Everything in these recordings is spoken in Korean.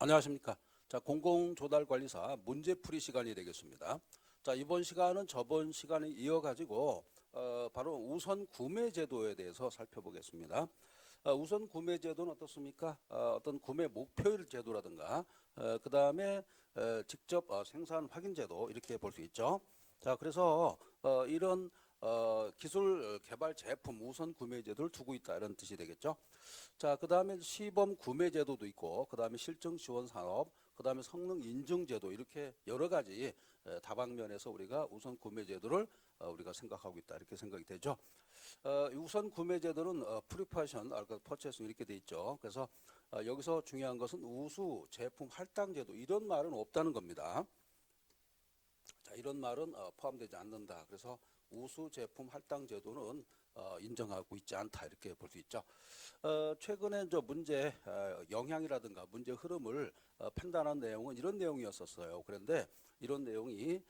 안녕하십니까. 자, 공공조달관리사 문제풀이 시간이 되겠습니다. 자, 이번 시간은 저번 시간에 이어가지고 바로 우선 구매 제도에 대해서 살펴보겠습니다. 우선 구매 제도는 어떻습니까? 어떤 구매 목표일 제도라든가 그 다음에 직접 생산 확인 제도 이렇게 볼 수 있죠. 자, 그래서 이런 기술 개발 제품 우선 구매 제도를 두고 있다 이런 뜻이 되겠죠. 자, 그 다음에 시범 구매 제도도 있고, 그 다음에 실증 지원 산업, 그 다음에 성능 인증 제도 이렇게 여러 가지 다방면에서 우리가 우선 구매 제도를 우리가 생각하고 있다 이렇게 생각이 되죠. 우선 구매 제도는 프리퍼레이션, 퍼체싱 이렇게 돼 있죠. 그래서 여기서 중요한 것은 우수 제품 할당 제도 이런 말은 없다는 겁니다. 자, 이런 말은 포함되지 않는다. 그래서 우수 제품 할당 제도는 인정하고 있지 않다 이렇게 볼 수 있죠. 최근에 저 문제 영향이라든가 문제 흐름을 판단한 내용은 이런 내용이었었어요. 그런데 이런 내용이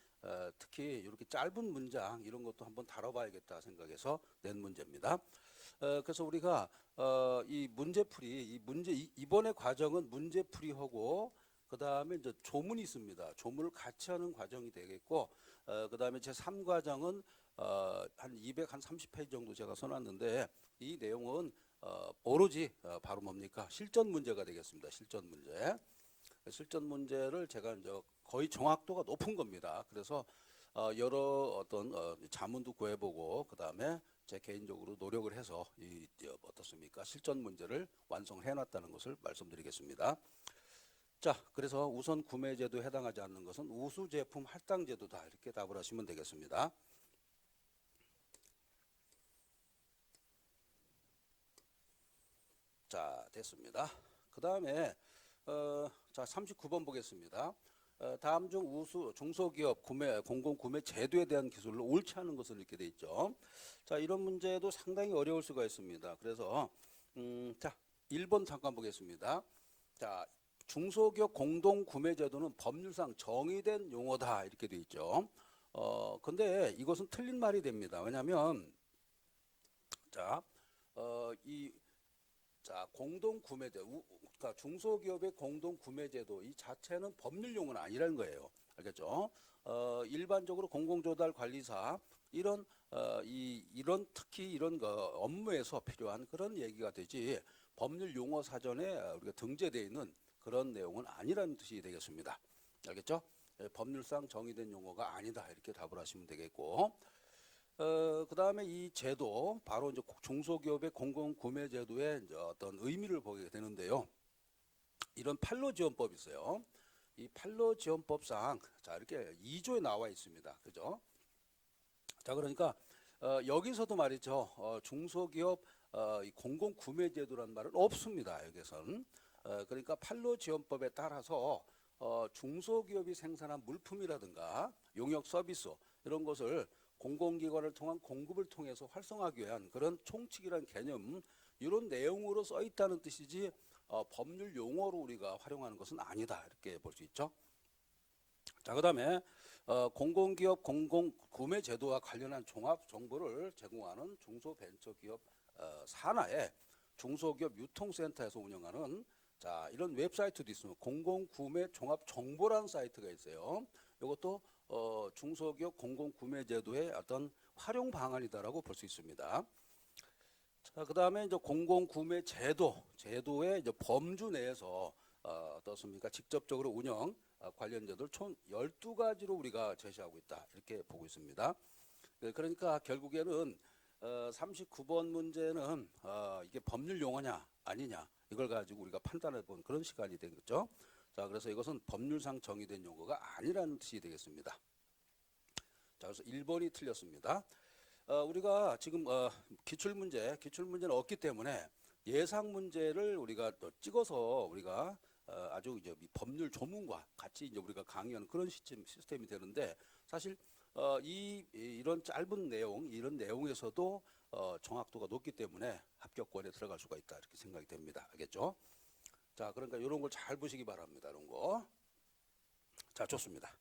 특히 이렇게 짧은 문장 이런 것도 한번 다뤄봐야겠다 생각해서 낸 문제입니다. 그래서 우리가 이 문제풀이 이번의 과정은 문제풀이하고 그 다음에 이제 조문이 있습니다. 조문을 같이 하는 과정이 되겠고, 그 다음에 제 3과정은 한 230페이지 정도 제가 써놨는데 이 내용은 오로지 바로 뭡니까? 실전 문제가 되겠습니다. 실전 문제. 실전 문제를 제가 이제 거의 정확도가 높은 겁니다. 그래서 여러 어떤 자문도 구해보고 그 다음에 제 개인적으로 노력을 해서 어떻습니까? 실전 문제를 완성을 해놨다는 것을 말씀드리겠습니다. 자, 그래서 우선 구매 제도에 해당하지 않는 것은 우수 제품 할당 제도다 이렇게 답을 하시면 되겠습니다. 자, 됐습니다. 그 다음에 자 39번 보겠습니다. 다음 중 우수 중소기업 공공 구매 제도에 대한 기술을 옳지 않은 것을 이렇게 돼 있죠. 자, 이런 문제도 상당히 어려울 수가 있습니다. 그래서 자 1번 잠깐 보겠습니다. 자, 중소기업 공동 구매 제도는 법률상 정의된 용어다 이렇게 돼 있죠. 근데 이것은 틀린 말이 됩니다. 왜냐하면 자, 공동 구매제도, 그러니까 중소기업의 공동 구매제도 이 자체는 법률 용어는 아니라는 거예요. 알겠죠? 일반적으로 공공조달관리사 이런 이런 특히 이런 업무에서 필요한 그런 얘기가 되지 법률 용어 사전에 우리가 등재되어 있는 그런 내용은 아니라는 뜻이 되겠습니다. 알겠죠? 법률상 정의된 용어가 아니다 이렇게 답을 하시면 되겠고. 그 다음에 이 제도, 바로 이제 중소기업의 공공구매제도의 어떤 의미를 보게 되는데요. 이런 판로지원법이 있어요. 이 판로지원법상, 자, 이렇게 2조에 나와 있습니다. 그죠? 자, 그러니까, 여기서도 말이죠. 중소기업 공공구매제도라는 말은 없습니다. 여기서는. 그러니까 판로지원법에 따라서 중소기업이 생산한 물품이라든가 용역 서비스 이런 것을 공공기관을 통한 공급을 통해서 활성화하기 위한 그런 총칙이라는 개념 이런 내용으로 써 있다는 뜻이지 법률 용어로 우리가 활용하는 것은 아니다 이렇게 볼 수 있죠. 자, 그다음에 공공기업 공공구매 제도와 관련한 종합 정보를 제공하는 중소벤처기업 산하의 중소기업 유통센터에서 운영하는 자 이런 웹사이트도 있습니다. 공공구매 종합정보라는 사이트가 있어요. 이것도 중소기업 공공구매제도의 어떤 활용 방안이다라고 볼 수 있습니다. 자, 그 다음에 이제 공공구매제도의 이제 범주 내에서 어떻습니까? 직접적으로 운영 관련 제도를 총 12가지로 우리가 제시하고 있다. 이렇게 보고 있습니다. 그러니까 결국에는 39번 문제는 이게 법률 용어냐 아니냐 이걸 가지고 우리가 판단해 본 그런 시간이 되겠죠. 자, 그래서 이것은 법률상 정의된 용어가 아니라는 뜻이 되겠습니다. 자, 그래서 1번이 틀렸습니다. 우리가 지금 기출문제는 없기 때문에 예상 문제를 우리가 찍어서 우리가 아주 이제 법률 조문과 같이 이제 우리가 강의하는 그런 시스템이 되는데 사실 이런 짧은 내용 이런 내용에서도 정확도가 높기 때문에 합격권에 들어갈 수가 있다 이렇게 생각이 됩니다. 알겠죠? 자, 그러니까 이런 걸 잘 보시기 바랍니다. 이런 거. 자, 좋습니다.